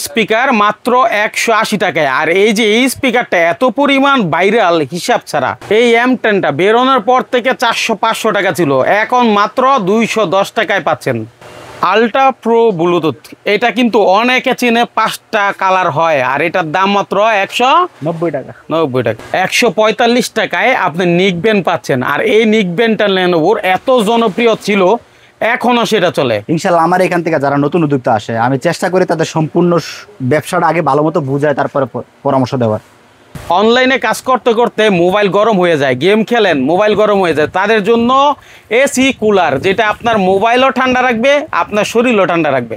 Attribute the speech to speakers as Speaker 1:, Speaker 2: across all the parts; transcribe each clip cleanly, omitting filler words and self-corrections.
Speaker 1: Speaker মাত্র 180 টাকায়। আর এই যে এই স্পিকারটা এত পরিমাণ ভাইরাল হিসাব ছাড়া। এই M10টা বেরোনোর পর থেকে 400-500 টাকা ছিল, এখন মাত্র 210 টাকায় পাচ্ছেন। আল্ট্রা প্রো ব্লুটুথ, এটা কিন্তু অনেকে চিনে, 5টা কালার হয়, আর এটার দাম মাত্র 190 টাকা। 145 টাকায় আপনি নিকবেন্ড পাচ্ছেন। আর এই নিকবেন্ডটা লেনোভোর এত জনপ্রিয় ছিল, এখনো সেটা চলে।
Speaker 2: ইনশাল্লাহ আমার এখান থেকে যারা নতুন উদ্যোক্তা আসে, আমি চেষ্টা করি তাদের সম্পূর্ণ ব্যবসাটা আগে ভালো মতো বুঝায়, তারপরে পরামর্শ দেওয়ার।
Speaker 1: অনলাইনে কাজ করতে করতে মোবাইল গরম হয়ে যায়, গেম খেলেন মোবাইল গরম হয়ে যায়, তাদের জন্য এসি কুলার, যেটা আপনার মোবাইলও ঠান্ডা রাখবে, আপনার শরীরও ঠান্ডা রাখবে।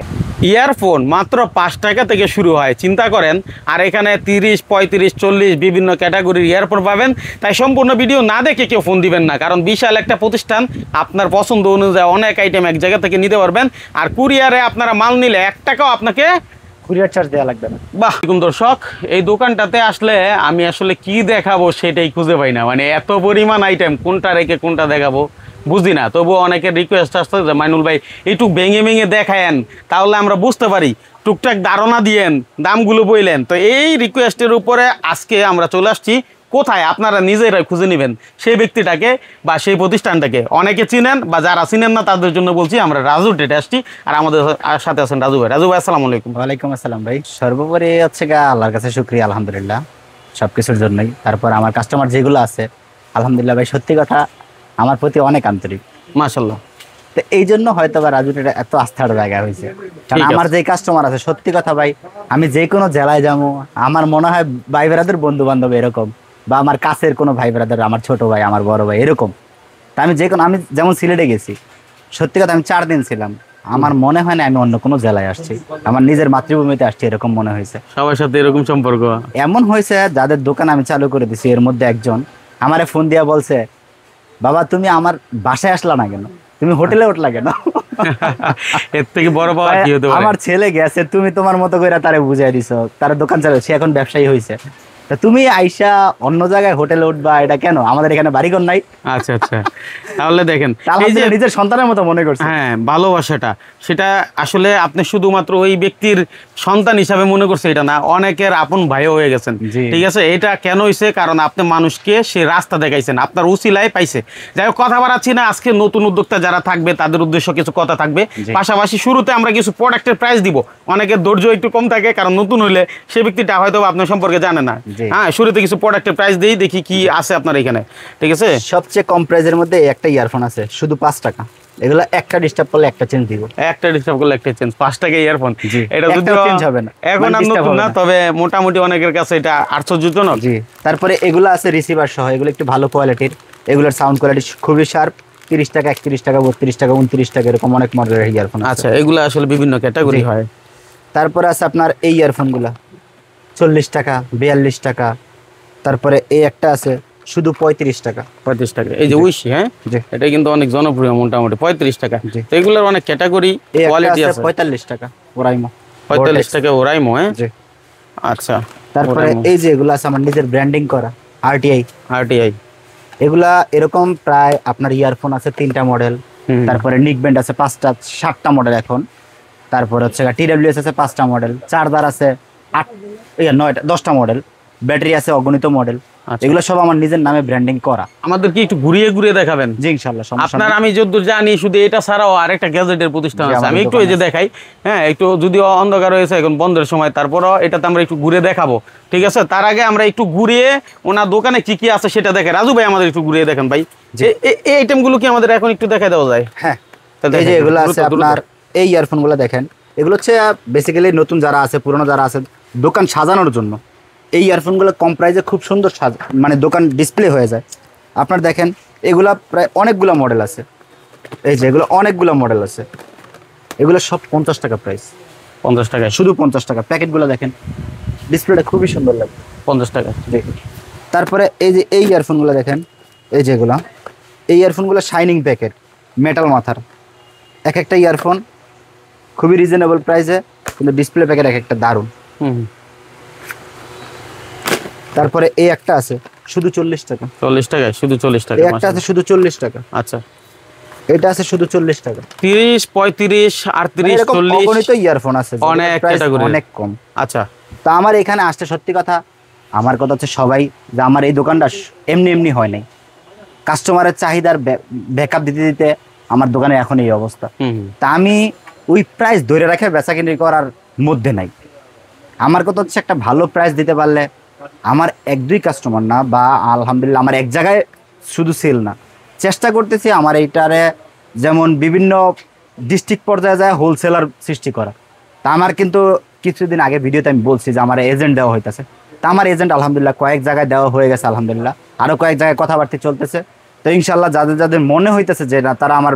Speaker 1: ইয়ারফোন মাত্র 5 টাকা থেকে শুরু হয়, চিন্তা করেন। আর এখানে 30, 35, 40 বিভিন্ন ক্যাটাগরির ইয়ারফোন পাবেন। তাই সম্পূর্ণ ভিডিও না দেখে কেউ ফোন দিবেন না, কারণ বিশাল একটা প্রতিষ্ঠান, আপনার পছন্দ অনুযায়ী অনেক আইটেম এক জায়গা থেকে নিতে পারবেন। আর কুরিয়ারে আপনারা মাল নিলে 1 টাকাও আপনাকে
Speaker 2: কুরিয়ার চার্জ দেওয়া লাগবে না।
Speaker 1: বাহ! দর্শক, এই দোকানটাতে আসলে আমি আসলে কি দেখাবো সেটাই খুঁজে পাই না, মানে এত পরিমাণ আইটেম, কোনটা রেখে কোনটা দেখাবো বুঝি না। তবুও অনেকের রিকোয়েস্ট আসছে যে মাইনুল ভাই একটু ভেঙে ভেঙে দেখায়েন, তাহলে আমরা বুঝতে পারি, টুকটাক ধারণা দিয়েন, দামগুলো বললেন। তো এই রিকোয়েস্টের উপরে আজকে আমরা চলে আসছি কোথায়, আপনারা নিজেরাই খুঁজে নেবেন সেই ব্যক্তিটাকে বা সেই প্রতিষ্ঠানটাকে। অনেকে চিনেন বা যারা চিনেন না তাদের জন্য বলছি, আমরা রাজু ট্রেডে আসছি, আর আমাদের সাথে আছেন রাজু ভাই। রাজু ভাই, আসসালামু আলাইকুম।
Speaker 2: ওয়ালাইকুম আসসালাম ভাই। সর্বোপরি হচ্ছে গা আল্লাহর কাছে শুকরিয়া, আলহামদুলিল্লাহ সবকিছুর জন্যই। তারপর আমার কাস্টমার যেগুলো আছে, আলহামদুলিল্লাহ ভাই, সত্যি কথা আমার প্রতি অনেক আন্তরিক,
Speaker 1: মাশাআল্লাহ।
Speaker 2: তো এই জন্য হয়তো বা রাজু ট্রেডে এত আস্থার জায়গা হয়েছে। কারণ আমার যে কাস্টমার আছে, সত্যি কথা ভাই, আমি যে কোনো জেলায় যাবো, আমার মনে হয় ভাই ব্রাদার, বন্ধু বান্ধব এরকম, বা আমার কাছের কোনো ভাই ব্রাদার, আমার ছোট ভাই, আমার বড় ভাই এরকম। তা আমি আমি যেমন সিলেটে গেছি, সত্যি কথা আমি 4 দিন ছিলাম, আমার মনে হয় না আমি অন্য কোনো জেলায় আসছি, আমার নিজের মাতৃভূমিতে আসছি, এরকম মনে হয়েছে।
Speaker 1: সবার সাথে এরকম সম্পর্ক
Speaker 2: এমন হয়েছে, যাদের দোকান আমি চালু করে দিছি এর মধ্যে একজন আমারে ফোন দিয়া বলছে, বাবা তুমি আমার বাসায় আসলা না কেন, তুমি হোটেলে উঠলা কেন?
Speaker 1: এর থেকে বড় পাওয়া কি হতে পারে?
Speaker 2: আমার ছেলে গেছে, তুমি তোমার মতো করে তারে বুঝাই দিছো, তার দোকান চালু, সে এখন ব্যবসায়ী হয়েছে, তা তুমি আইসা অন্য জায়গায় হোটেলে উঠবা, এটা কেন? আমাদের এখানে বাড়িঘর নাই।
Speaker 1: আচ্ছা আচ্ছা, তাহলে দেখেন
Speaker 2: এই যে নিজের সন্তানের মতো মনে করছে।
Speaker 1: হ্যাঁ, ভালোবাসাটা সেটা আসলে আপনি শুধুমাত্র ওই ব্যক্তির সন্তান হিসাবে মনে করছে এটা না, অনেকের আপন ভাইও হয়ে গেছেন। ঠিক আছে, এটা কেন হয়েছে? কারণ আপনি মানুষকে সে রাস্তা দেখাইছেন, আপনার উসিলায় পাইছে। যাই হোক, কথা বাড়াচ্ছি না, আজকে নতুন উদ্যোক্তা যারা থাকবে তাদের উদ্দেশ্য কিছু কথা থাকবে। পাশাপাশি শুরুতে আমরা কিছু প্রোডাক্টের প্রাইস দিব। অনেকের ধৈর্য একটু কম থাকে, কারণ নতুন হইলে সে ব্যক্তিটা হয়তো আপনার সম্পর্কে জানে না। হ্যাঁ, শুরুতে কিছু প্রোডাক্টের প্রাইস দিই, দেখি কি আছে আপনার এখানে। ঠিক আছে,
Speaker 2: সবচেয়ে কম প্রাইসের মধ্যে একটা ইয়ারফোন আছে, শুধু 5 টাকা। এগুলো একটা ডিস্টার্ব করলে একটা চেঞ্জ দিব,
Speaker 1: একটা ডিস্টার্ব করলে একটা চেঞ্জ, 5 টাকা ইয়ারফোন। এটা যদি
Speaker 2: চেঞ্জ হবে না,
Speaker 1: এখন আর নতুন না, তবে মোটামুটি অনেকের কাছে এটা আশ্চর্যজনক।
Speaker 2: জি। তারপরে এগুলো আছে রিসিভার সহ, এগুলো একটু ভালো কোয়ালিটির, এগুলোর সাউন্ড কোয়ালিটি খুবই শার্প। 30 টাকা, 31 টাকা, 32 টাকা, 29 টাকা, এরকম অনেক মডেলের ইয়ারফোন।
Speaker 1: আচ্ছা, এগুলো আসলে বিভিন্ন ক্যাটাগরি হয়।
Speaker 2: তারপরে আছে আপনার এই ইয়ারফোনগুলো 40 টাকা, 42 টাকা। তারপরে এই একটা আছে শুধু 35 টাকা।
Speaker 1: 35 টাকা, এই যে উইশি, হ্যাঁ এটা কিন্তু অনেক জনপ্রিয়, মোটামুটি 35 টাকা। তো এগুলোর অনেক ক্যাটাগরি কোয়ালিটি আছে।
Speaker 2: 45 টাকা ওরাইমো,
Speaker 1: 45 টাকা ওরাইমো। হ্যাঁ, আচ্ছা।
Speaker 2: তারপরে এই যে এগুলো আছে আমার নিজের ব্র্যান্ডিং করা, আরটিআই। এগুলা এরকম প্রায় আপনার ইয়ারফোন আছে 3টা মডেল, তারপরে নিকব্যান্ড আছে 5টা 7টা মডেল এখন, তারপরে হচ্ছে টিডব্লিউএস আছে 5টা মডেল, চার্জার আছে 9টা 10টা মডেল, ব্যাটারি আছে অগণিত মডেল। এগুলো সব আমার নিজের নামে ব্র্যান্ডিং করা।
Speaker 1: আমাদের কি একটু ঘুরিয়ে ঘুরিয়ে দেখাবেন?
Speaker 2: জি ইনশাআল্লাহ।
Speaker 1: আপনার আমি যতদূর জানি শুধু এটা ছাড়াও আরেকটা গ্যাজেটের প্রতিষ্ঠান আছে, আমি একটু এই যে দেখাই। হ্যাঁ, একটু যদিও অন্ধকার হয়েছে এখন বন্ধের সময়, তারপরও এটাতে আমরা একটু ঘুরে দেখাবো। ঠিক আছে, তার আগে আমরা একটু ঘুরিয়ে ওনার দোকানে কি কি আছে সেটা দেখে। রাজু ভাই, আমাদের একটু ঘুরিয়ে দেখেন ভাই, যে এই আইটেমগুলো কি আমাদের এখন একটু দেখাই দেওয়া যায়?
Speaker 2: হ্যাঁ, এই যে এগুলো আছে আপনার, এই ইয়ারফোনগুলো দেখেন, এগুলো হচ্ছে বেসিক্যালি নতুন যারা আছে, পুরনো যারা আছে, দোকান সাজানোর জন্য। এই ইয়ারফোনগুলো কম প্রাইসে খুব সুন্দর মানে দোকান ডিসপ্লে হয়ে যায়। আপনার দেখেন এগুলা প্রায় অনেকগুলো মডেল আছে, এই যে এগুলো অনেকগুলো মডেল আছে, এগুলো সব 50 টাকা প্রাইস।
Speaker 1: 50 টাকা,
Speaker 2: শুধু 50 টাকা। প্যাকেটগুলো দেখেন, ডিসপ্লেটা খুবই সুন্দর লাগে,
Speaker 1: 50 টাকা।
Speaker 2: তারপরে এই যে এই ইয়ারফোনগুলো দেখেন, এই যেগুলো এই ইয়ারফোনগুলো শাইনিং প্যাকেট, মেটাল মাথার, এক একটা ইয়ারফোন খুবই রিজনেবল প্রাইসে, কিন্তু ডিসপ্লে প্যাকেট এক একটা দারুণ। তারপরে এই একটা আছে শুধু 40 টাকা।
Speaker 1: 40 টাকা, শুধু 40 টাকা।
Speaker 2: এই একটা আছে শুধু 40 টাকা।
Speaker 1: আচ্ছা,
Speaker 2: এটা আছে শুধু 40 টাকা।
Speaker 1: 30, 35, 38,
Speaker 2: এরকম
Speaker 1: 40
Speaker 2: অগণিত ইয়ারফোন আছে,
Speaker 1: অনেক
Speaker 2: প্রাইস
Speaker 1: ক্যাটাগরি,
Speaker 2: অনেক কম।
Speaker 1: আচ্ছা।
Speaker 2: তা আমার এখানে আসতে সত্যি কথা, আমার কথা হচ্ছে সবাই যে আমার এই দোকানটা এমনি এমনি হয় নাই, কাস্টমারের চাহিদার ব্যাকআপ দিতে দিতে আমার দোকানে এখন এই অবস্থা। তা আমি ওই প্রাইস ধরে রাখে বেচাকিনি করার মধ্যে নাই। আমার কথা হচ্ছে একটা ভালো প্রাইস দিতে পারলে আমার 1-2 কাস্টমার না, বা আলহামদুলিল্লাহ আমার এক জায়গায় শুধু সেল না, চেষ্টা করতেছি আমার এইটারে যেমন বিভিন্ন ডিস্ট্রিক্ট পর্যায়ে যায় হোলসেলার সৃষ্টি করা। তা আমার কিন্তু কিছুদিন আগে ভিডিওতে আমি বলছি যে আমার এজেন্ট দেওয়া হইতেছে। তা আমার এজেন্ট আলহামদুলিল্লাহ কয়েক জায়গায় দেওয়া হয়ে গেছে, আলহামদুলিল্লাহ আরও কয়েক জায়গায় কথাবার্তা চলতেছে। তো ইনশাল্লাহ যাদের যাদের মনে হইতেছে যে না তারা আমার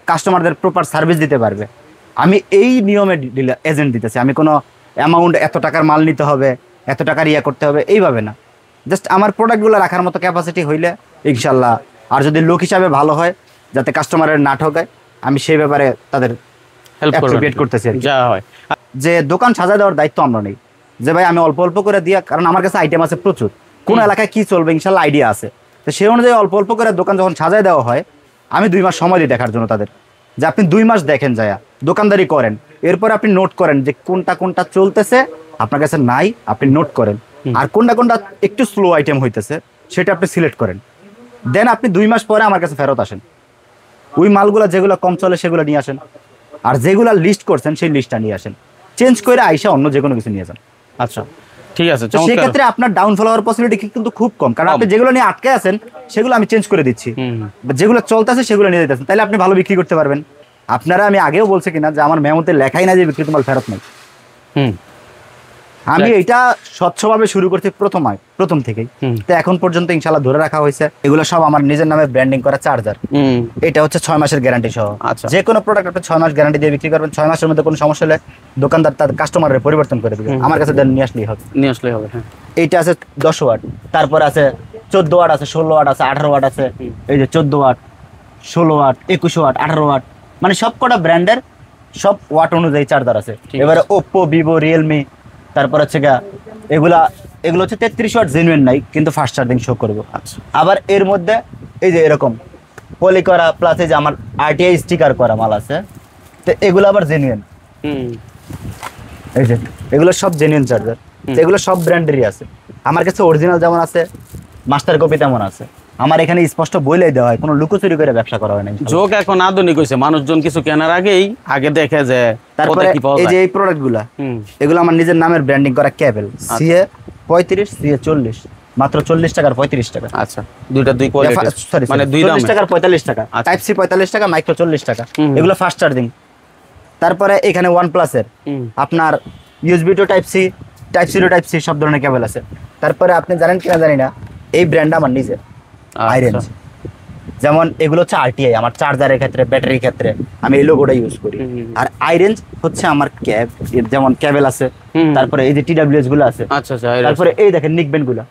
Speaker 2: কাস্টমারদের প্রপার সার্ভিস দিতে পারবে, আমি এই নিয়মে এজেন্ট দিতেছি। আমি কোনো অ্যামাউন্ট এত টাকার মাল নিতে হবে, এত টাকার ইয়ে করতে হবে এইভাবে না, জাস্ট আমার প্রোডাক্টগুলো রাখার মতো ক্যাপাসিটি হইলে ইনশাল্লাহ, আর যদি লোক হিসাবে ভালো হয় যাতে কাস্টমারের না ঠকায়, আমি সেই ব্যাপারে তাদের
Speaker 1: হেল্প
Speaker 2: করতেছি আর কি।
Speaker 1: যা হয়
Speaker 2: যে দোকান সাজায় দেওয়ার দায়িত্ব আমরা নেই, যে ভাই আমি অল্প অল্প করে দিয়া, কারণ আমার কাছে আইটেম আছে প্রচুর, কোন এলাকায় কি চলবে ইনশাল্লাহ আইডিয়া আছে। তো সেই অনুযায়ী অল্প অল্প করে দোকান যখন সাজায় দেওয়া হয়, আমি 2 মাস সময় দিই দেখার জন্য তাদের, যে আপনি 2 মাস দেখেন যায় দোকানদারি করেন, এরপর আপনি নোট করেন যে কোনটা কোনটা চলতেছে আপনার কাছে নাই, আপনি নোট করেন, আর কোনটা কোনটা একটু স্লো আইটেম হইতেছে সেটা আপনি সিলেক্ট করেন, দেন আপনি 2 মাস পরে আমার কাছে ফেরত আসেন, ওই মালগুলো যেগুলো কম চলে সেগুলো নিয়ে আসেন, আর যেগুলো লিস্ট করছেন সেই লিস্টটা নিয়ে আসেন, চেঞ্জ করে আইসা অন্য যে কোনো কিছু নিয়ে যান।
Speaker 1: আচ্ছা ঠিক আছে,
Speaker 2: সেক্ষেত্রে আপনার ডাউনফল হওয়ার পসিবিলিটি কিন্তু খুব কম, কারণ আপনি যেগুলো নিয়ে আটকে আছেন সেগুলো আমি চেঞ্জ করে দিচ্ছি, যেগুলো চলতেছে সেগুলো নিয়ে যেতেছেন, তাহলে আপনি ভালো বিক্রি করতে পারবেন। আপনারা আমি আগেও বলছি কিনা যে আমার মেমোতে লেখাই না যে বিক্রিত মাল ফেরত নেই। আমি এটা স্বচ্ছভাবে শুরু করছি প্রথম থেকেই, তো এখন পর্যন্ত ইনশাল্লাহ ধরে রাখা হয়েছে। এগুলো সব আমার নিজের নামে ব্র্যান্ডিং করা চার্জার, এটা হচ্ছে 6 মাসের গ্যারান্টি সহ। যে কোনো প্রোডাক্ট আপনি 6 মাস গ্যারান্টি দিয়ে বিক্রি করবেন, 6 মাসের মধ্যে কোনো সমস্যা হলে দোকানদার তার কাস্টমারের পরিবর্তন করে দেবে, আমার কাছে নিয়ে আসলেই হবে। এইটা আছে 10 ওয়াট, তারপর আছে 14 ওয়াট আছে, 16 ওয়াট আছে, 18 ওয়াট আছে, এই যে 14 ওয়াট, 16 ওয়াট, 21 ওয়াট, 18 ওয়াট, মানে সব কটা ব্র্যান্ডের সব ওয়াট অনুযায়ী চার্জার আছে। এবারে ওপ্পো, ভিভো, রিয়েলমি, তারপর হচ্ছে এগুলো হচ্ছে 33 ওয়াট জেনুইন নাই, কিন্তু ফাস্ট চার্জিং শো করবে। আবার এর মধ্যে এই যে এরকম পলি করা প্লাস এই যে আমার আরটিআই স্টিকার করা মাল আছে, তো এগুলো আবার জেনুইন, এই যে এগুলো সব জেনুইন চার্জার, এগুলো সব ব্র্যান্ডেরই আছে। আমার কাছে অরিজিনাল যেমন আছে, মাস্টার কপি তেমন আছে। আমার এখানে স্পষ্ট বলেই দেওয়া হয়, কোনো লুকোচুরি করে ব্যবসা করা হয় না।
Speaker 1: যোগ এখন আধুনিক হয়েছে, মানুষজন কিছু কেনার আগেই আগে দেখে যে
Speaker 2: তারপরে এই যে এই প্রোডাক্টগুলা, এগুলো আমার নিজের নামের ব্র্যান্ডিং করা কেবল, সিএ 35, সিএ 40, মাত্র 40 টাকার 35 টাকা।
Speaker 1: আচ্ছা, দুইটা দুই কোয়ালিটি,
Speaker 2: মানে 40 টাকার 45 টাকা, টাইপ সি 45 টাকা, মাইক্রো 40 টাকা, এগুলো ফাস্ট চার্জিং। তারপরে এখানে OnePlus এর আপনার USB to type C, type C to type C সব ধরনের কেবল আছে। তারপরে আপনি জানেন কিনা জানি না, এই ব্র্যান্ড আমার নিজের আইরেঞ্জ, যেমন এগুলো হচ্ছে আরটিআই, আমার চার্জারের ক্ষেত্রে, ব্যাটারির ক্ষেত্রে আমি এই লোগোটা ইউজ করি। আর আইরেঞ্জ হচ্ছে আমার ক্যাব, যেমন কেবল আছে, তারপরে এই যে টিডব্লিউএস গুলো আছে, তারপরে এই দেখেন নিকবেন্ড গুলো,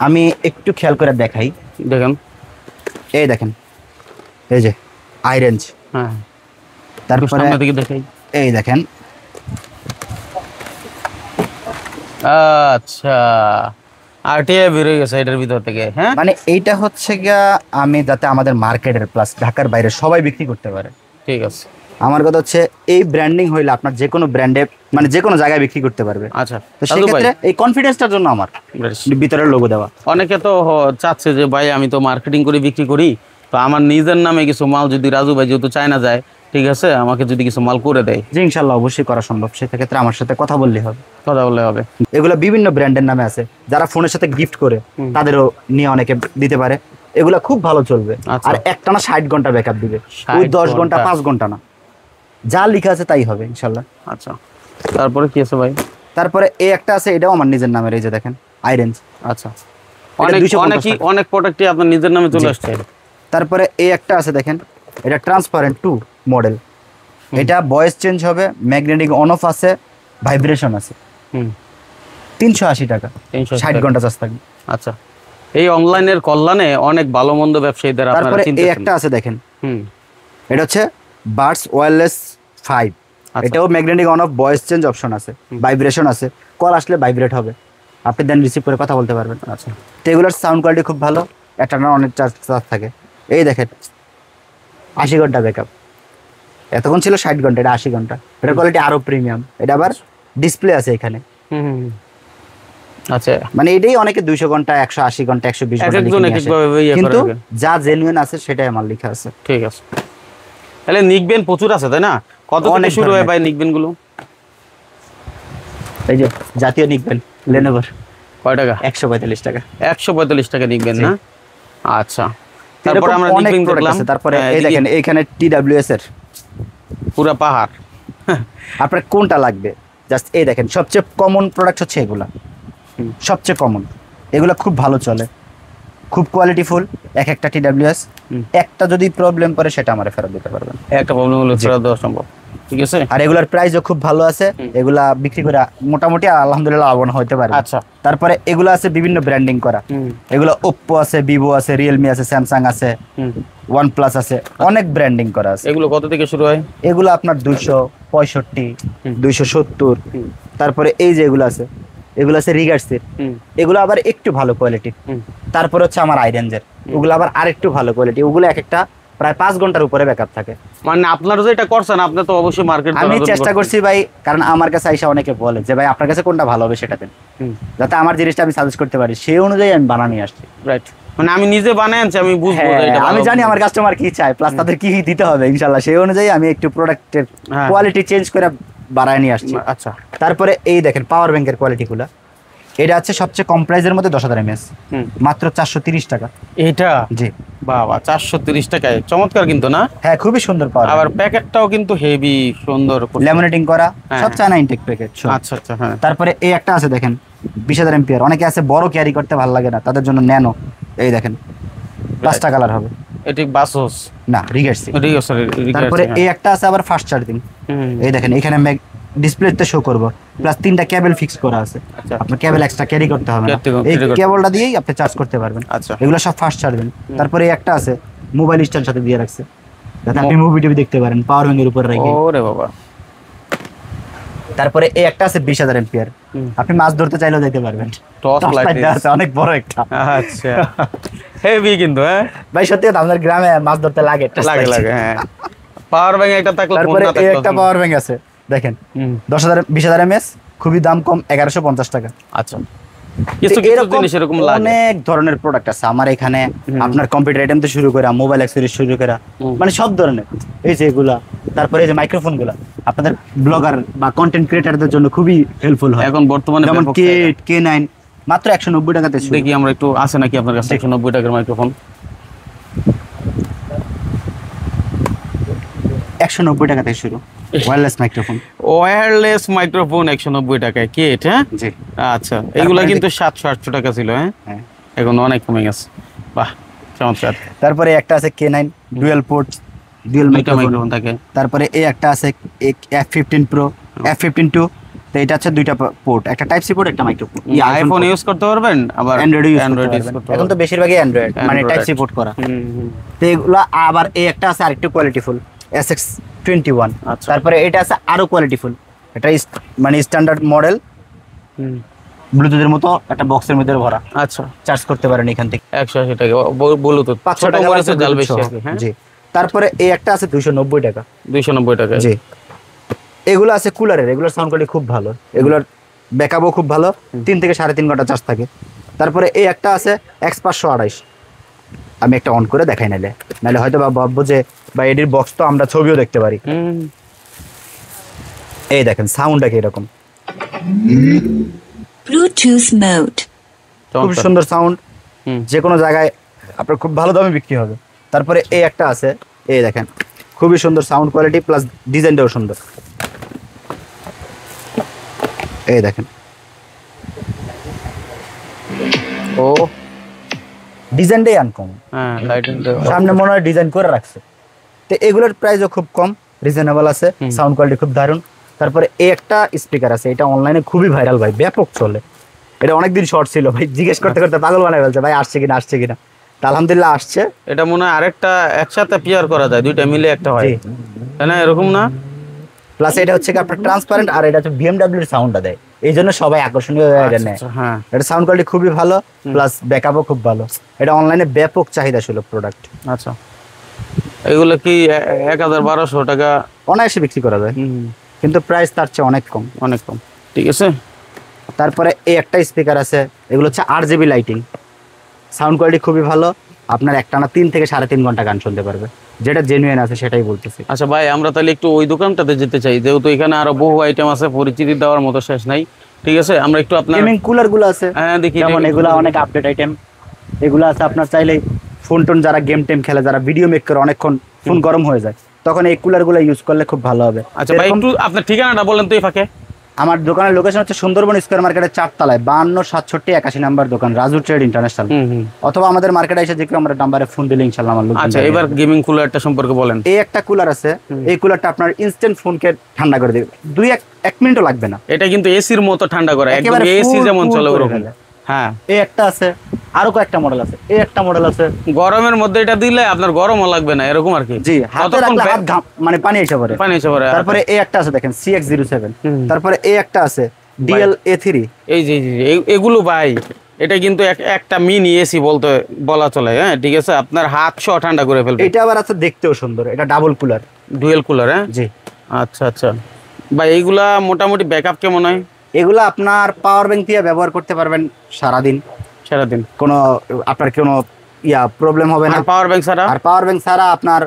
Speaker 2: আমি একটু খেয়াল করে দেখাই,
Speaker 1: দেখেন
Speaker 2: এই দেখেন, এই যে আইরেঞ্জ, তারপরে এই দেখেন,
Speaker 1: আচ্ছা আরটিআই বের হয়ে গেছে এটার ভিতর থেকে। হ্যাঁ,
Speaker 2: মানে এইটা হচ্ছে গিয়া আমি যাতে আমাদের মার্কেটের প্লাস ঢাকার বাইরে সবাই বিক্রি করতে পারে।
Speaker 1: ঠিক আছে,
Speaker 2: আমার কথা হচ্ছে এই ব্র্যান্ডিং হইলে আপনার যে কোনো ব্র্যান্ডে মানে যে কোনো জায়গায় বিক্রি করতে পারবে।
Speaker 1: আচ্ছা,
Speaker 2: তো সেই ক্ষেত্রে এই কনফিডেন্সটার জন্য আমার ভিতরের লোগো দেওয়া।
Speaker 1: অনেকে তো চাচ্ছে যে ভাই আমি তো মার্কেটিং করে বিক্রি করি, তো আমার নিজের নামে কিছু মাল যদি রাজু ভাই যেহেতু চায়না যায়, ঠিক আছে আমাকে যদি কিছু মাল করে দেয়,
Speaker 2: যে ইনশাল্লাহ অবশ্যই করা সম্ভব, সেক্ষেত্রে আমার সাথে কথা বললে হবে।
Speaker 1: এগুলো
Speaker 2: বিভিন্ন ব্র্যান্ডের নামে আছে, যারা ফোনের সাথে গিফট করে তাদেরও নিয়ে অনেকে দিতে পারে, এগুলা খুব ভালো চলবে। আর একটানা 60 ঘন্টা ব্যাকআপ দিবে, ওই 10 ঘন্টা 5 ঘন্টা না, যা লেখা আছে তাই হবে ইনশাল্লাহ।
Speaker 1: আচ্ছা, তারপরে কি আছে ভাই?
Speaker 2: তারপরে এই একটা আছে, এটাও আমার নিজের নামের, এই যে দেখেন আইরেঞ্জ।
Speaker 1: আচ্ছা, অনেক প্রোডাক্টই আপনার নিজের নামে চলে আসছে।
Speaker 2: তারপরে এই একটা আছে দেখেন, এটা ট্রান্সপারেন্ট 2 মডেল, এটা ভয়েস চেঞ্জ হবে, ম্যাগনেটিক অন অফ আছে, ভাইব্রেশন আছে, 380 টাকা, 60 ঘন্টা চার্জ থাকবে।
Speaker 1: আচ্ছা, এই অনলাইনের কল্যাণে অনেক ভালো মন্দ ব্যবসায়ীদের আপনারা
Speaker 2: তারপরে
Speaker 1: চিন্তা
Speaker 2: এই একটা আছে দেখেন, এটা হচ্ছে বাডস ওয়্যারলেস 5, এটাও magnetic on of, voice change option আছে, ভাইব্রেশন আছে, কল আসলে ভাইব্রেট হবে, আপনি দেন রিসিভ করে কথা বলতে পারবেন। আচ্ছা, তো এগুলোর সাউন্ড কোয়ালিটি খুব ভালো, একটা না অনেক চার্জ থাকে। এই দেখেন 80 ঘন্টা ব্যাকআপ। এতক্ষণ ছিল 60 ঘন্টা, এটা 80 ঘন্টা। এটার কোয়ালিটি আরো প্রিমিয়াম। এটা আবার ডিসপ্লে আছে এখানে।
Speaker 1: আচ্ছা,
Speaker 2: মানে এটাই অনেকে 200 ঘন্টা, 180 ঘন্টা, 120 ঘন্টা
Speaker 1: একজন
Speaker 2: লিখে নিয়ে আসে।
Speaker 1: একভাবে ইয়ে করে
Speaker 2: কিন্তু
Speaker 1: রাখে।
Speaker 2: যা জেনুইন আছে সেটাই আমার লেখা আছে।
Speaker 1: ঠিক আছে। তাহলে নিকবেন প্রচুর আছে তাই না? কত থেকে
Speaker 2: অনেক
Speaker 1: শুরু হয়
Speaker 2: ধরনের।
Speaker 1: ভাই নিকবেন গুলো?
Speaker 2: এই যে জাতীয় নিকবেন লেনোভোর
Speaker 1: কয় টাকা?
Speaker 2: 145 টাকা।
Speaker 1: 145 টাকা নিকবেন
Speaker 2: জি।
Speaker 1: না? আচ্ছা, তারপরে আমরা
Speaker 2: অনেক
Speaker 1: নিকবেন
Speaker 2: প্রোডাক্ট
Speaker 1: দেখলাম।
Speaker 2: আছে। তারপরে
Speaker 1: হ্যাঁ,
Speaker 2: এই
Speaker 1: এদিকে
Speaker 2: দেখেন এখানে TWS এর
Speaker 1: পুরা পাহাড়।
Speaker 2: আপনার কোনটা লাগবে জাস্ট এই দেখেন, সবচেয়ে কমন প্রোডাক্ট হচ্ছে এগুলা। সবচেয়ে কমন এগুলা খুব ভালো চলে, খুব কোয়ালিটিফুল। এক একটা TWS একটা যদি প্রবলেম করে সেটা আমারে ফেরত দিতে পারবেন।
Speaker 1: একটা প্রবলেম হলো ফেরত দেওয়া সম্ভব। ঠিক আছে।
Speaker 2: আর এগুলার প্রাইসও খুব ভালো আছে। এগুলা বিক্রি করে মোটামুটি আলহামদুলিল্লাহ লাভবান হতে পারে।
Speaker 1: আচ্ছা।
Speaker 2: তারপরে এগুলা আছে বিভিন্ন ব্র্যান্ডিং করা। এগুলা Oppo আছে, Vivo আছে, Realme আছে, Samsung আছে, OnePlus আছে, অনেক ব্র্যান্ডিং করা আছে।
Speaker 1: এগুলো কত থেকে শুরু হয়?
Speaker 2: এগুলো আপনার 265, 270। তারপরে এই যে এগুলো আছে, এগুলো আছে রিগার্সের। এগুলো আবার একটু ভালো কোয়ালিটি। তারপরে হচ্ছে আমার আইরেঞ্জের, ওগুলো আবার আরেকটু ভালো কোয়ালিটি। ওগুলো এক একটা প্রায় 5 ঘন্টার উপরে ব্যাকআপ থাকে।
Speaker 1: মানে আপনারা যেটা করছেন, আপনি তো অবশ্যই মার্কেট।
Speaker 2: আমি চেষ্টা করছি ভাই, কারণ আমার কাছে আইসা অনেকে বলে যে ভাই আপনার কাছে কোনটা ভালো হবে সেটা দেন, যাতে আমার জিনিসটা আমি সাজেস্ট করতে পারি, সেই অনুযায়ী আমি বানানি আসছি।
Speaker 1: রাইট, মানে আমি নিজে বানাই আনছি, আমি বুঝবো যে এটা
Speaker 2: আমি
Speaker 1: ভালো
Speaker 2: জানি
Speaker 1: হবে।
Speaker 2: আমার কাস্টমার কি চায়, প্লাস তাদের কি দিতে হবে ইনশাআল্লাহ, সেই অনুযায়ী আমি একটু প্রোডাক্টের
Speaker 1: হ্যাঁ।
Speaker 2: কোয়ালিটি চেঞ্জ করে বাড়ায় নিয়ে আসছি।
Speaker 1: আচ্ছা।
Speaker 2: তারপরে এই দেখেন পাওয়ার ব্যাংকের কোয়ালিটিগুলো, এটা আছে সবচেয়ে কম প্রাইসের মধ্যে 10,000 mAh, মাত্র 430 টাকা।
Speaker 1: এটা
Speaker 2: জি
Speaker 1: বাবা, 430 টাকায় চমৎকার কিন্তু না?
Speaker 2: হ্যাঁ, খুবই সুন্দর পাওয়ার।
Speaker 1: আবার প্যাকেটটাও কিন্তু হেভি সুন্দর
Speaker 2: ল্যামিনেটিং করা,
Speaker 1: হ্যাঁ,
Speaker 2: সব চায়না ইনটেক প্যাকেট।
Speaker 1: আচ্ছা আচ্ছা, হ্যাঁ।
Speaker 2: তারপরে এই একটা আছে দেখেন 20,000 mAh। অনেকে আছে বড় ক্যারি করতে ভালো লাগে না, তাদের জন্য ন্যানো। এই দেখেন 5টা কালার হবে।
Speaker 1: এটি বাসোস
Speaker 2: না, রিগার্সি।
Speaker 1: সরি।
Speaker 2: তারপরে এই একটা আছে আবার ফাস্ট চার্জিং। এই দেখেন এখানে ডিসপ্লেতে শো করব, প্লাস 3টা কেবল ফিক্স করা আছে।
Speaker 1: আচ্ছা।
Speaker 2: আপনার কেবল এক্সট্রা ক্যারি করতে হবে না, এই কেবলটা দিয়েই আপনি চার্জ করতে পারবেন।
Speaker 1: আচ্ছা।
Speaker 2: এগুলো সব ফাস্ট চার্জিং। তারপরে এই একটা আছে মোবাইল স্ট্যান্ড সাথে দিয়ে রাখছে, যাতে আপনি মুভি টিভি দেখতে পারেন পাওয়ার ব্যাংকের উপর রেখে।
Speaker 1: ওরে বাবা।
Speaker 2: তারপরে এই একটা আছে 20,000 mAh, আপনি মাছ ধরতে চাইলেও যেতে পারবেন।
Speaker 1: টর্চ লাইট
Speaker 2: আছে অনেক বড় একটা।
Speaker 1: আচ্ছা, হেভি কিন্তু। হ্যাঁ
Speaker 2: ভাই সত্যি কথা, আমাদের গ্রামে মাছ ধরতে লাগে,
Speaker 1: লাগে। হ্যাঁ, পাওয়ার ব্যাংক একটা থাকলে
Speaker 2: তারপরে এই একটা পাওয়ার ব্যাংক আছে দেখেন 20,000 mAh, খুবই দাম কম, 1150 টাকা।
Speaker 1: আচ্ছা, কিছু কিছু জিনিস এরকম লাগে।
Speaker 2: অনেক ধরনের প্রোডাক্ট আছে আমার এখানে, আপনার কম্পিউটার আইটেম থেকে শুরু করে মোবাইল অ্যাক্সেসরিজ শুরু করে, মানে সব ধরনের। এই যে এগুলা, তারপরে এই যে মাইক্রোফোন গুলা আপনাদের ব্লগার বা কন্টেন্ট ক্রিয়েটরদের জন্য খুবই হেল্পফুল হয়
Speaker 1: এখন বর্তমানে
Speaker 2: যেমন
Speaker 1: ব্যাপক চাহিদা।
Speaker 2: K9 মাত্র 190 টাকাতে শুরু।
Speaker 1: দেখি আমরা একটু, আছে নাকি আপনার কাছে 190 টাকার মাইক্রোফোন?
Speaker 2: 190 টাকাতে শুরু ওয়্যারলেস মাইক্রোফোন।
Speaker 1: ওয়্যারলেস মাইক্রোফোন 190 টাকায় কেট। হ্যাঁ,
Speaker 2: জি।
Speaker 1: আচ্ছা, এগুলা কিন্তু 700-800 টাকা ছিল। হ্যাঁ, এখন অনেক কমে গেছে। বাহ, চমৎকার।
Speaker 2: তারপরে একটা আছে K9 dual port, dual
Speaker 1: microphone থাকে।
Speaker 2: তারপরে এই একটা আছে F15 Pro, F15 2। তো এটা আছে দুইটা পোর্ট, একটা টাইপ সি পোর্ট, একটা মাইক্রোফোন।
Speaker 1: আইফোন ইউজ করতে পারবেন, আবার
Speaker 2: অ্যান্ড্রয়েড ইউজ করতে
Speaker 1: করতে
Speaker 2: পারবেন। এখন তো বেশিরভাগই অ্যান্ড্রয়েড, মানে টাইপ সি পোর্ট করা। তো এগুলা আবার এই একটা আছে আরেকটু কোয়ালিটিফুল SX21।
Speaker 1: আচ্ছা।
Speaker 2: তারপরে এটা আছে আরো কোয়ালিটিফুল, এটা মানে স্ট্যান্ডার্ড মডেল, ব্লুটুথের মতো একটা বক্সের মধ্যে ভরা।
Speaker 1: আচ্ছা,
Speaker 2: চার্জ করতে পারেন এখান থেকে।
Speaker 1: 180 টাকা ব্লুটুথ,
Speaker 2: 500 টাকা
Speaker 1: মরিচে জাল বেশি
Speaker 2: সহ।
Speaker 1: আছে। হ্যাঁ,
Speaker 2: জি। তারপরে এই একটা আছে 290 টাকা।
Speaker 1: 290 টাকা।
Speaker 2: জি। এগুলো আছে কুলারের, এগুলোর সাউন্ড কোয়ালিটি খুব ভালো, এগুলোর ব্যাকআপও খুব ভালো, 3 থেকে 3.5 ঘন্টা চার্জ থাকে। তারপরে এই একটা আছে X528, আমি একটা অন করে দেখাই, নাহলে হয়তো ভাববো যে বা এডির বক্স তো আমরা ছবিও দেখতে পারি। এই দেখেন সাউন্ডটা কি এরকম,
Speaker 3: Bluetooth mode.
Speaker 2: খুব সুন্দর সাউন্ড, যে কোনো জায়গায় আপনার খুব ভালো দামে বিক্রি হবে। তারপরে এই একটা আছে, এই দেখেন খুবই সুন্দর সাউন্ড কোয়ালিটি, প্লাস ডিজাইনটাও সুন্দর। এই দেখেন,
Speaker 1: ও
Speaker 2: ডিজাইনটাই আনকমন।
Speaker 1: হ্যাঁ, লাইটিং
Speaker 2: সামনে মনে হয় ডিজাইন করে রাখছে। তো এগুলোর প্রাইসও খুব কম, রিজনেবল আছে, সাউন্ড কোয়ালিটি খুব দারুণ। তারপরে এই একটা স্পিকার আছে, এটা অনলাইনে খুবই ভাইরাল ভাই, ব্যাপক চলে। এটা অনেকদিন শর্ট ছিল ভাই, জিজ্ঞেস করতে করতে পাগল বানায় ফেলছে ভাই, আসছে কিনা। তা আলহামদুলিল্লাহ আসছে।
Speaker 1: এটা মনে হয় আরেকটা একসাথে পেয়ার করা যায়, দুইটা মিলে একটা হয়, তাই না? এরকম না?
Speaker 2: প্লাস এটা হচ্ছে কি আপনার ট্রান্সপারেন্ট, আর এটা হচ্ছে BMW এর সাউন্ডটা দেয়, এই জন্য সবাই আকর্ষণীয় হয়ে এটা নেয়।
Speaker 1: হ্যাঁ,
Speaker 2: এটা সাউন্ড কোয়ালিটি খুবই ভালো, প্লাস ব্যাকআপও খুব ভালো। এটা অনলাইনে ব্যাপক চাহিদা ছিল প্রোডাক্ট।
Speaker 1: আচ্ছা। এগুলো কি 1,1200 টাকা?
Speaker 2: অনায়াসে বিক্রি করা যায়, কিন্তু প্রাইস তার চেয়ে অনেক কম।
Speaker 1: অনেক কম, ঠিক আছে।
Speaker 2: তারপরে এই একটা স্পিকার আছে, এগুলো হচ্ছে RGB লাইটিং, সাউন্ড কোয়ালিটি খুবই ভালো, আপনার একটানা 3 থেকে 3.5 ঘন্টা গান শুনতে পারবে, যেটা জেনুইন আছে সেটাই বলতেছি।
Speaker 1: আচ্ছা ভাই, আমরা তাহলে একটু ওই দোকানটাতে যেতে চাই, যেহেতু এখানে আরো বহু আইটেম আছে, পরিচিতি দেওয়ার মতো শেষ নাই। ঠিক আছে, আমরা একটু আপনার
Speaker 2: গেমিং কুলার গুলো আছে,
Speaker 1: হ্যাঁ দেখি,
Speaker 2: যেমন এগুলা অনেক আপডেট আইটেম, এগুলো আছে আপনার চাইলে ফোন টোন যারা গেম টেম খেলে, যারা ভিডিও মেক করে, অনেকক্ষণ ফোন গরম হয়ে যায়, তখন এই কুলার গুলো ইউজ করলে খুব ভালো হবে।
Speaker 1: আচ্ছা ভাই, একটু আপনার ঠিকানাটা বলেন তো এই ফাঁকে।
Speaker 2: আমার দোকানের লোকেশন হচ্ছে সুন্দরবন স্কয়ার মার্কেটের 4 তলায় 526781 নাম্বার দোকান, রাজু ট্রেড ইন্টারন্যাশনাল। অথবা আমাদের মার্কেটে এসে যে কেউ আমার নাম্বারে ফোন দিলে ইনশাআল্লাহ আমার লোক।
Speaker 1: আচ্ছা, এবার গেমিং কুলারটা সম্পর্কে বলেন।
Speaker 2: এই একটা কুলার আছে, এই কুলারটা আপনার ইনস্ট্যান্ট ফোনকে ঠান্ডা করে দেবে, 1 মিনিটও লাগবে না।
Speaker 1: এটা কিন্তু এসির মতো ঠান্ডা করে, একদম
Speaker 2: একেবারে
Speaker 1: এসি
Speaker 2: ফুল
Speaker 1: যেমন
Speaker 2: ফুল
Speaker 1: চলে
Speaker 2: করে
Speaker 1: ওরকম।
Speaker 2: ফেলে।
Speaker 1: হ্যাঁ,
Speaker 2: এই একটা আছে, আরো কয়েকটা মডেল আছে, এই একটা মডেল আছে।
Speaker 1: গরমের মধ্যে এটা দিলে আপনার গরমও লাগবে না, এরকম আর কি।
Speaker 2: জি, হাতে রাখলে হাত ঘাম মানে পানি এসে পড়ে,
Speaker 1: পানি এসে পড়ে।
Speaker 2: তারপরে এই একটা আছে দেখেন CX07, তারপরে এই একটা আছে DL-A3।
Speaker 1: এই যে এগুলো ভাই, এটা কিন্তু একটা মিনি এসি বলা চলে। হ্যাঁ, ঠিক আছে, আপনার হাত সহ ঠান্ডা করে ফেলবে।
Speaker 2: এটা আবার আছে দেখতেও সুন্দর, এটা ডাবল কুলার,
Speaker 1: ডুয়েল কুলার। হ্যাঁ
Speaker 2: জি।
Speaker 1: আচ্ছা আচ্ছা ভাই, এইগুলা মোটামুটি ব্যাকআপ কেমন হয়?
Speaker 2: এগুলো আপনার পাওয়ার ব্যাংক দিয়ে ব্যবহার করতে পারবেন সারাদিন,
Speaker 1: সারাদিন
Speaker 2: আপনার কোনো প্রবলেম হবে না।
Speaker 1: পাওয়ার ব্যাংক ছাড়া?
Speaker 2: আর পাওয়ার ব্যাংক ছাড়া আপনার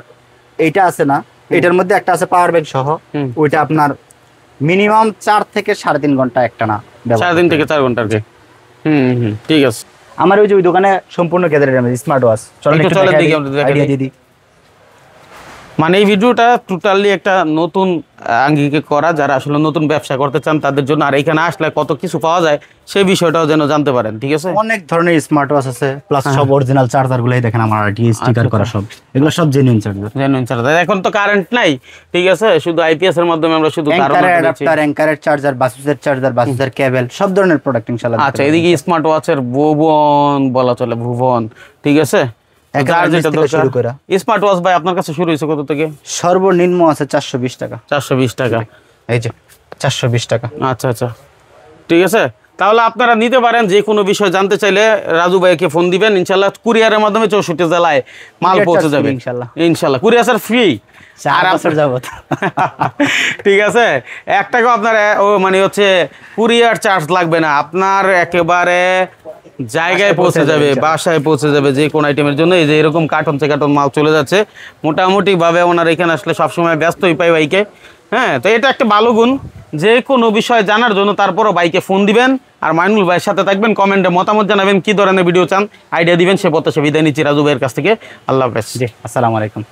Speaker 2: এইটা আছে না, এটার মধ্যে একটা আছে পাওয়ার ব্যাংক সহ, ওইটা আপনার মিনিমাম 4 থেকে 3.5 ঘন্টা একটা না,
Speaker 1: 3 থেকে 4 ঘন্টা আর কি। ঠিক আছে।
Speaker 2: আমার ওই যে ওই দোকানে সম্পূর্ণ গ্যাদারের স্মার্ট ওয়াচ,
Speaker 1: চলেন দেখি, আমরা দেখাই দিই। মানে এই ভিডিওটা টোটালি একটা নতুন আঙ্গিকে করা, যারা আসলে নতুন ব্যবসা করতে চান তাদের জন্য, আর এখানে আসলে কত কিছু পাওয়া যায় সেই বিষয়টাও যেন জানতে পারেন। ঠিক আছে,
Speaker 2: অনেক ধরনের স্মার্ট ওয়াচ আছে, প্লাস সব অরিজিনাল চার্জার গুলাই দেখেন আমার স্টিকার করা, সব এগুলো সব জেনুইন চার্জার।
Speaker 1: Genuine charger. এখন তো কারেন্ট নাই, ঠিক আছে, শুধু আইপিএস এর মাধ্যমে আমরা শুধু
Speaker 2: অ্যাডাপ্টার, চার্জার, বাসুসের কেবল, সব ধরনের প্রোডাক্ট ইনশাআল্লাহ।
Speaker 1: আচ্ছা, এদিকে স্মার্ট ওয়াচের ভুবন বলা চলে, ভুবন। ঠিক আছে, স্মার্ট ওয়াচ ভাই আপনার কাছে শুরু হয়েছে কত থেকে?
Speaker 2: সর্বনিম্ন আছে 420 টাকা।
Speaker 1: 420 টাকা,
Speaker 2: এই যে 420 টাকা।
Speaker 1: আচ্ছা আচ্ছা, ঠিক আছে, তাহলে আপনারা নিতে পারেন। যে কোনো বিষয় জানতে চাইলে রাজু ভাইকে ফোন দিবেন, ইনশাল্লাহ কুরিয়ারের মাধ্যমে 64 জেলায় মাল পৌঁছে যাবে ইনশাল্লাহ। কুরিয়ার স্যার ফ্রি,
Speaker 2: 4 বছর যাবত।
Speaker 1: ঠিক আছে, 1 টাকাও আপনার মানে হচ্ছে কুরিয়ার চার্জ লাগবে না, আপনার একেবারে জায়গায় পৌঁছে যাবে, বাসায় পৌঁছে যাবে যে কোন আইটেমের জন্য। এই যে এরকম কার্টন মাল চলে যাচ্ছে মোটামুটি ভাবে। ওনার এখানে আসলে সবসময় ব্যস্তই পাই বাইকে। হ্যাঁ, তো এটা একটা ভালো গুণ, যে কোনো বিষয় জানার জন্য তারপরও বাইকে ফোন দিবেন, আর মাইনুল ভাইয়ের সাথে থাকবেন, কমেন্টে মতামত জানাবেন কি ধরনের ভিডিও চান, আইডিয়া দিবেন। সে প্রত্যাশা বিদায় নিচ্ছি রাজু ভাইয়ের কাছ থেকে। আল্লাহ হাফেজ।
Speaker 2: জি, আসসালামু আলাইকুম।